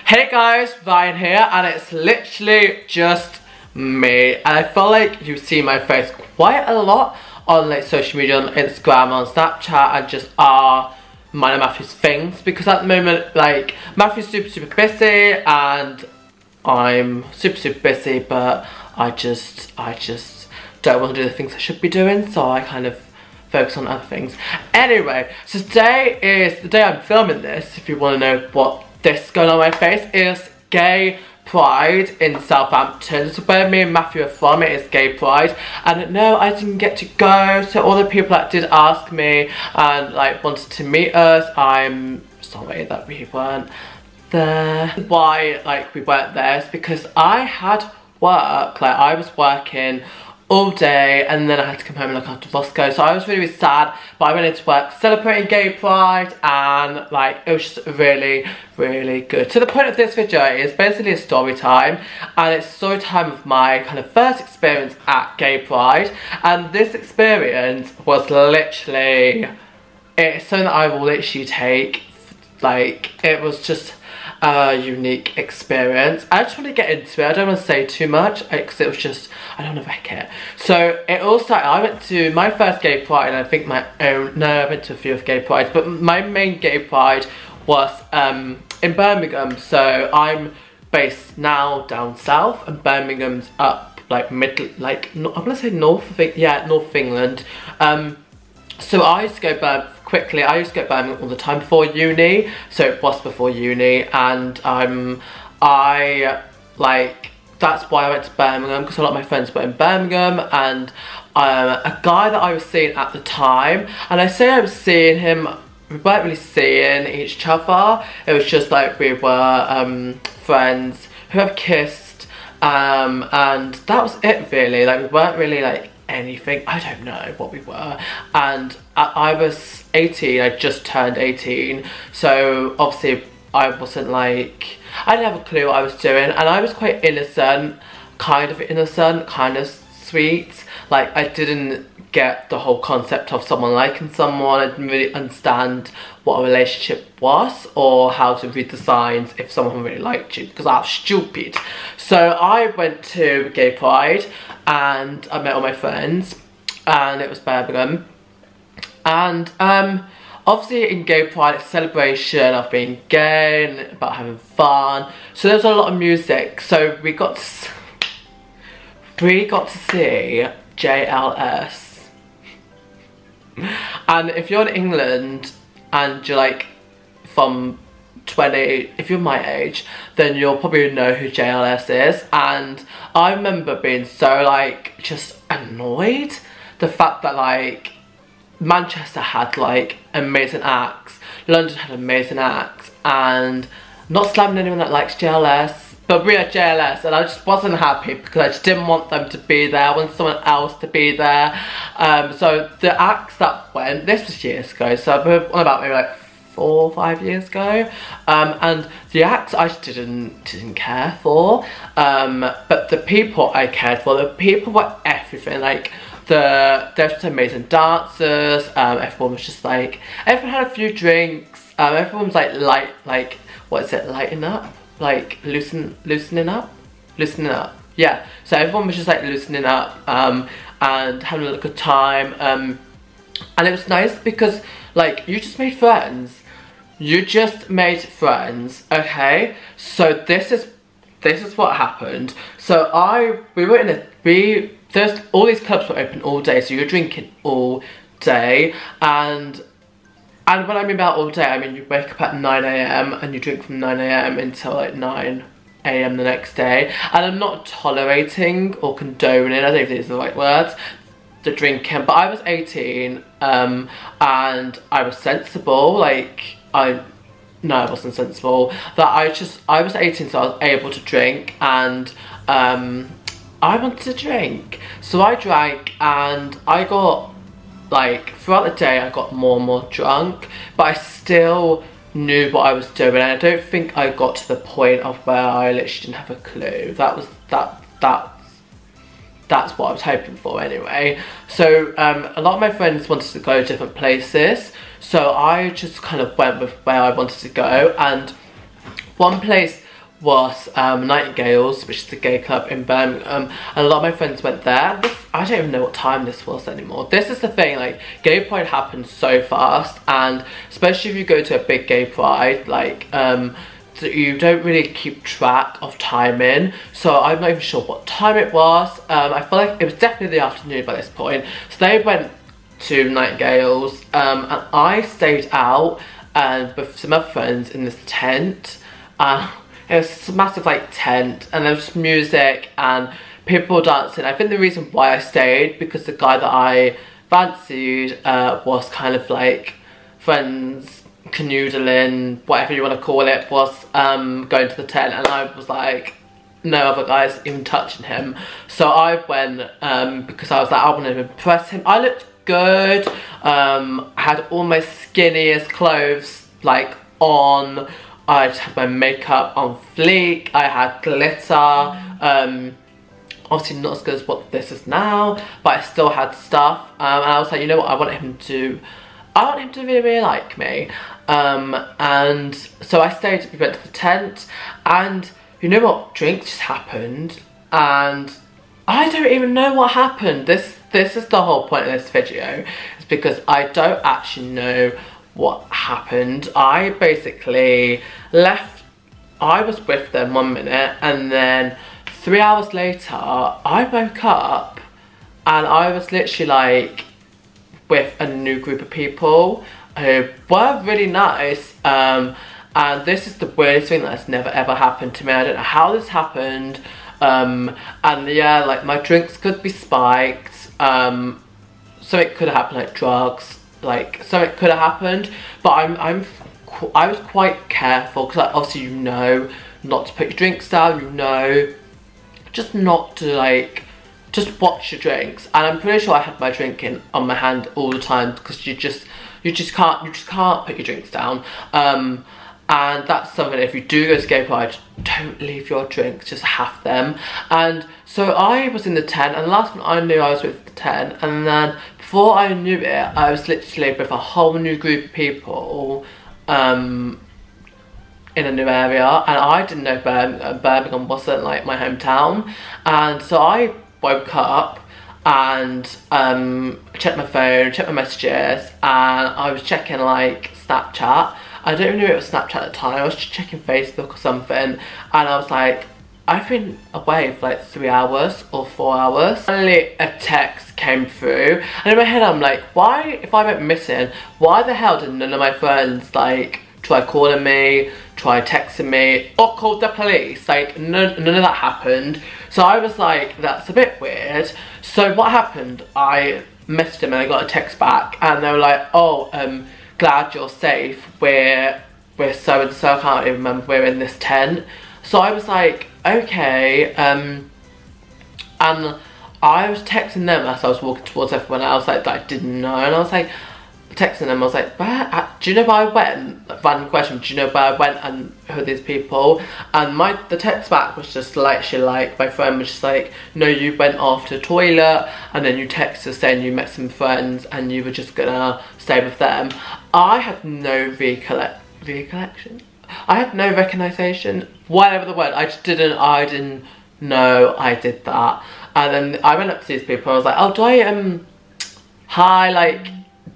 Hey guys, Ryan here, and it's literally just me. And I feel like you see my face quite a lot on like social media, on Instagram, on Snapchat, and just mine and Matthew's things, because at the moment like Matthew's super busy and I'm super busy, but I just don't want to do the things I should be doing, so I kind of focus on other things. Anyway, so today is the day I'm filming this. If you want to know what this is going on my face, is Gay Pride in Southampton. So where me and Matthew are from, it is Gay Pride. And no, I didn't get to go, so all the people that did ask me and like wanted to meet us, I'm sorry that we weren't there. Why like we weren't there is because I had work, like I was working all day and then I had to come home and look after Roscoe, so I was really sad, but I went into work celebrating Gay Pride and like it was just really good. So the point of this video is basically a story time, and it's a story time of my kind of first experience at Gay Pride, and this experience was literally, it's something that I will literally take, like it was just a unique experience. I just want to get into it. I don't want to say too much because it was just, I don't want to wreck it. So it all started, I went to my first Gay Pride, and I think my own, no, I went to a few of Gay Prides, but my main Gay Pride was in Birmingham. So I'm based now down south, and Birmingham's up like mid, like I'm gonna say north of, yeah, north of England. So I used to go I used to go to Birmingham all the time before uni, so it was before uni, and that's why I went to Birmingham, because a lot of my friends were in Birmingham, and a guy that I was seeing at the time, and I say I was seeing him, we weren't really seeing each other, it was just like we were friends who have kissed, and that was it really, like we weren't really like anything, I don't know what we were. And I was 18, I just turned 18, so obviously I wasn't like, I didn't have a clue what I was doing, and I was quite innocent, kind of sweet, like I didn't get the whole concept of someone liking someone. I didn't really understand what a relationship was or how to read the signs if someone really liked you, because I was stupid. So I went to Gay Pride and I met all my friends, and it was Birmingham, and obviously in Gay Pride it's a celebration of being gay and about having fun, so there was a lot of music. So we got to see JLS. And if you're in England and you're like from 20, if you're my age, then you'll probably know who JLS is. And I remember being so like just annoyed the fact that like Manchester had like amazing acts, London had amazing acts, and not slamming anyone that likes JLS, but we had JLS, and I just wasn't happy because I just didn't want them to be there. I wanted someone else to be there. So the acts that went, this was years ago, so we're on about maybe like 4 or 5 years ago, and the acts I just didn't care for, but the people I cared for. The people were everything. Like there were just amazing dancers. Everyone was just like, everyone had a few drinks. Everyone was like what is it, lighting up, like loosening up, yeah. So everyone was just like loosening up and having a good time, and it was nice because like you just made friends. Okay, so this is what happened. So we were in there's all these clubs were open all day, so you're drinking all day, and when I mean about all day, I mean you wake up at 9 AM and you drink from 9 AM until like 9 AM the next day. And I'm not tolerating or condoning, I don't think these are the right words, the drinking, but I was 18 and I was sensible. Like I wasn't sensible. That I was 18, so I was able to drink, and I wanted to drink. So I drank, and I got, like, throughout the day I got more and more drunk, but I still knew what I was doing, and I don't think I got to the point of where I literally didn't have a clue. That's what I was hoping for anyway. So a lot of my friends wanted to go to different places, so I just kind of went with where I wanted to go, and one place was Nightingales, which is a gay club in Birmingham, and a lot of my friends went there. I don't even know what time this was anymore. This is the thing, like, gay pride happens so fast, and especially if you go to a big gay pride, like, you don't really keep track of timing, so I'm not even sure what time it was. I feel like it was definitely the afternoon by this point. So they went to Nightingales, and I stayed out with some other friends in this tent. It was a massive like tent, and there was music and people dancing. I think the reason why I stayed, because the guy that I fancied was kind of like friends canoodling, whatever you want to call it, was going to the tent, and I was like, no other guys even touching him. So I went because I was like, I want to impress him. I looked good. I had all my skinniest clothes like on. I just had my makeup on fleek. I had glitter. Obviously not as good as what this is now, but I still had stuff. And I was like, you know what? I want him to really, really like me. And so I stayed. We went to the tent, and you know what? Drinks just happened, and I don't even know what happened. This is the whole point of this video. It's because I don't actually know what happened. I basically left. I was with them 1 minute, and then 3 hours later I woke up and I was literally like with a new group of people who were really nice, and this is the weirdest thing that's never ever happened to me. I don't know how this happened, and yeah, like my drinks could be spiked, so it could have happened, like drugs, like something could have happened, but I was quite careful, because like, obviously you know not to put your drinks down, you know just not to like, just watch your drinks. And I'm pretty sure I had my drink on my hand all the time, because you just can't put your drinks down. And that's something, if you do go to gay pride, don't leave your drinks, just have them. And so I was in the tent, and the last one I knew I was with the tent, and then before I knew it, I was literally with a whole new group of people in a new area, and I didn't know Birmingham wasn't like my hometown. And so I woke up and checked my phone, checked my messages, and I was checking like Snapchat. I don't even know if it was Snapchat at the time. I was just checking Facebook or something, and I was like, I've been away for like 3 hours or 4 hours. Finally a text came through, and in my head I'm like, why, if I went missing, why the hell did none of my friends like try calling me, try texting me, or called the police? Like none of that happened. So I was like, that's a bit weird. So what happened, I messaged them and I got a text back, and they were like, oh, glad you're safe, we're so and so, I can't even remember, we're in this tent. So I was like, okay, and I was texting them as I was walking towards everyone else like that I didn't know, and I was like texting them, I was like, where, do you know where I went? Like, random question, do you know where I went and who are these people? And the text back was just literally like, my friend was just like, no, you went off to the toilet, and then you texted saying you met some friends and you were just gonna stay with them. I had no recollection. I had no recognition, whatever the word. I didn't know I did that. And then I went up to these people, I was like, oh, hi, like,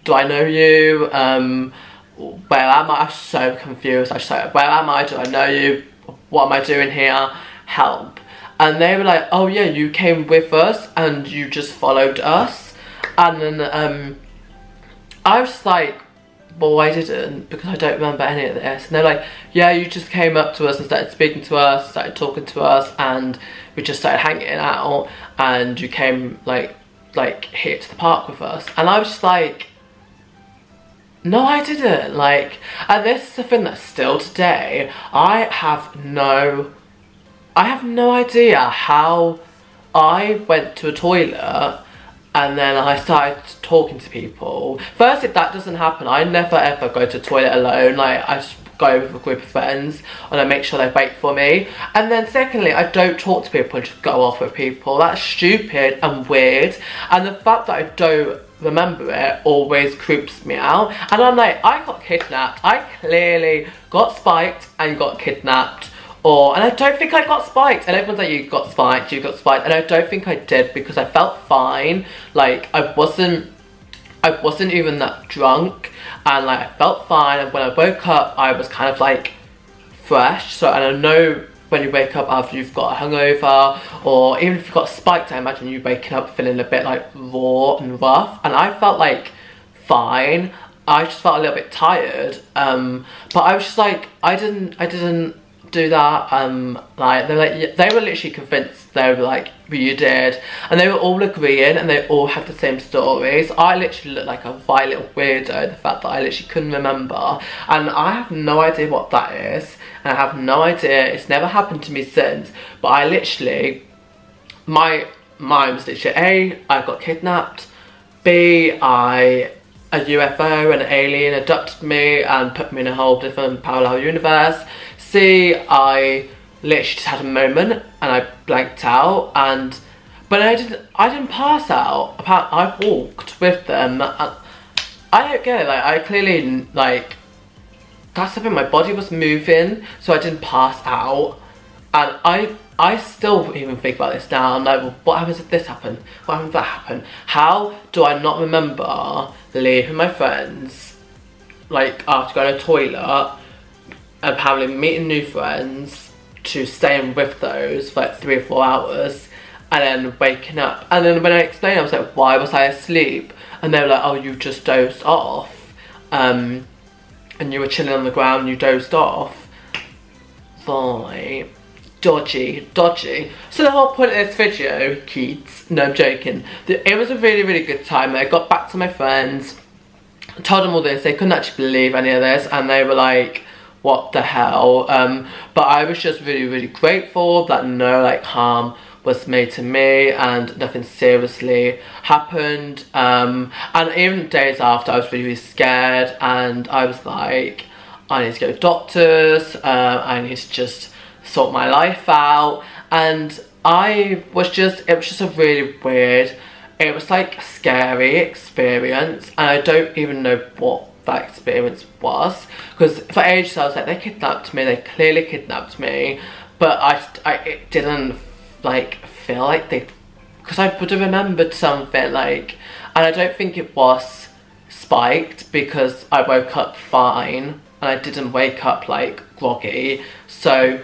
do I know you? Where am I? I was so confused. I was like, where am I? Do I know you? What am I doing here? Help. And they were like, oh yeah, you came with us and you just followed us. And then I was just like, well, I didn't, because I don't remember any of this. And they're like, yeah, you just came up to us and started speaking to us, started talking to us, and we just started hanging out, and you came like here to the park with us. And I was just like, no, I didn't. Like, and this is the thing that still today, I have no idea how I went to a toilet and then I started talking to people. First, if that doesn't happen, I never ever go to the toilet alone. Like, I just go with a group of friends and I make sure they wait for me. And then secondly, I don't talk to people and just go off with people. That's stupid and weird. And the fact that I don't remember it always creeps me out. And I'm like, I got kidnapped. I clearly got spiked and got kidnapped, and I don't think I got spiked, and everyone's like, you got spiked, and I don't think I did, because I felt fine. Like, I wasn't even that drunk, and like, I felt fine, and when I woke up, I was kind of like fresh. So, and I know when you wake up after you've got a hangover, or even if you've got spiked, I imagine you waking up feeling a bit like raw and rough, and I felt like fine. I just felt a little bit tired, but I was just like, I didn't do that. Like, they were literally convinced. They were like, well, you did, and they were all agreeing, and they all had the same stories. I literally looked like a vile little weirdo, the fact that I literally couldn't remember, and I have no idea what that is, and I have no idea, it's never happened to me since, but I literally, my mind was literally A, I got kidnapped, B, a UFO, an alien abducted me and put me in a whole different parallel universe. C, I literally just had a moment and I blanked out, but I didn't pass out. I walked with them. I don't get it. Like, I clearly, like, that's something, my body was moving, so I didn't pass out. And I still even think about this now. I'm like, well, what happens if this happened? What happens if that happened? How do I not remember leaving my friends, like, after going to the toilet, and apparently meeting new friends, to staying with those for like 3 or 4 hours, and then waking up? And then when I explained, I was like, why was I asleep? And they were like, oh, you just dozed off, and you were chilling on the ground and you dozed off. Right. Dodgy. So the whole point of this video, kids, no, I'm joking, it was a really good time. I got back to my friends, told them all this, they couldn't actually believe any of this, and they were like, what the hell? But I was just really grateful that no, like, harm was made to me and nothing seriously happened. And even days after, I was really scared, and I was like, I need to go to doctors, I need to just sort my life out. And it was just a really weird, it was like scary experience, and I don't even know what that experience was, because for ages I was like, they kidnapped me, they clearly kidnapped me, but it didn't like feel like they, because I would have remembered something, like, and I don't think it was spiked, because I woke up fine and I didn't wake up like groggy. So,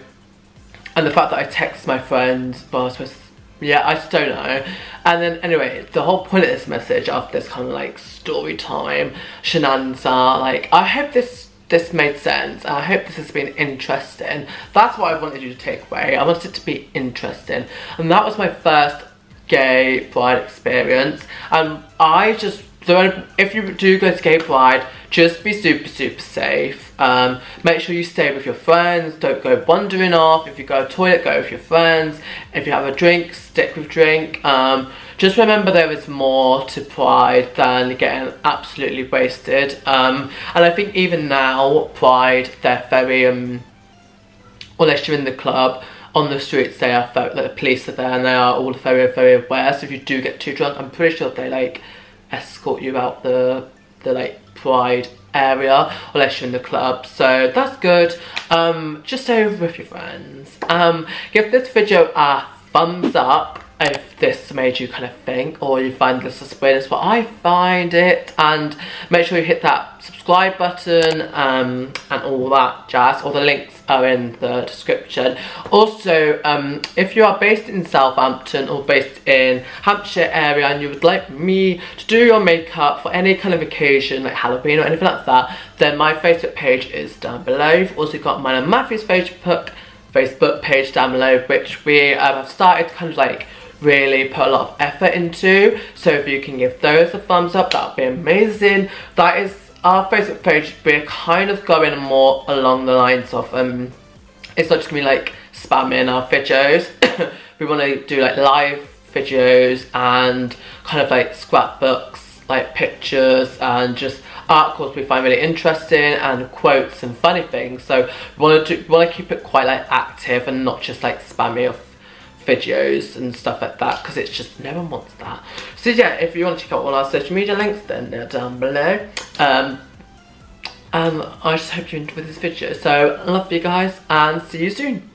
and the fact that I texted my friends, well, I was supposed to, yeah, I just don't know. And then anyway, the whole point of this message, after this kind of like story time shenanigans, like, I hope this made sense, and I hope this has been interesting. That's what I wanted you to take away. I wanted it to be interesting, and that was my first gay pride experience. And I just, so if you do go to gay pride, just be super safe. Make sure you stay with your friends, don't go wandering off. If you go to the toilet, go with your friends. If you have a drink, stick with drink. Just remember, there is more to pride than getting absolutely wasted. And I think even now, pride, they're very, unless you're in the club, on the streets, they are like, the police are there, and they are all very aware. So if you do get too drunk, I'm pretty sure they like escort you out the like pride area, unless you're in the club. So that's good. Just stay over with your friends. Give this video a thumbs up if this made you kind of think, or you find this as weird as what I find it, and make sure you hit that subscribe button, and all that jazz. All the links are in the description. Also, if you are based in Southampton or based in Hampshire area, and you would like me to do your makeup for any kind of occasion, like Halloween or anything like that, then my Facebook page is down below. You've also got mine and Matthew's Facebook page down below, which we have started to kind of like really put a lot of effort into. So if you can give those a thumbs up, that would be amazing. That is our Facebook page. We're kind of going more along the lines of, it's not just gonna be like spamming our videos. We want to do like live videos and kind of like scrapbooks, like pictures, and just articles we find really interesting, and quotes and funny things. So we want to keep it quite like active, and not just like spammy of videos and stuff like that, because it's just, no one wants that. So yeah, if you want to check out all our social media links, then they're down below. I just hope you enjoyed this video. So I love you guys, and see you soon.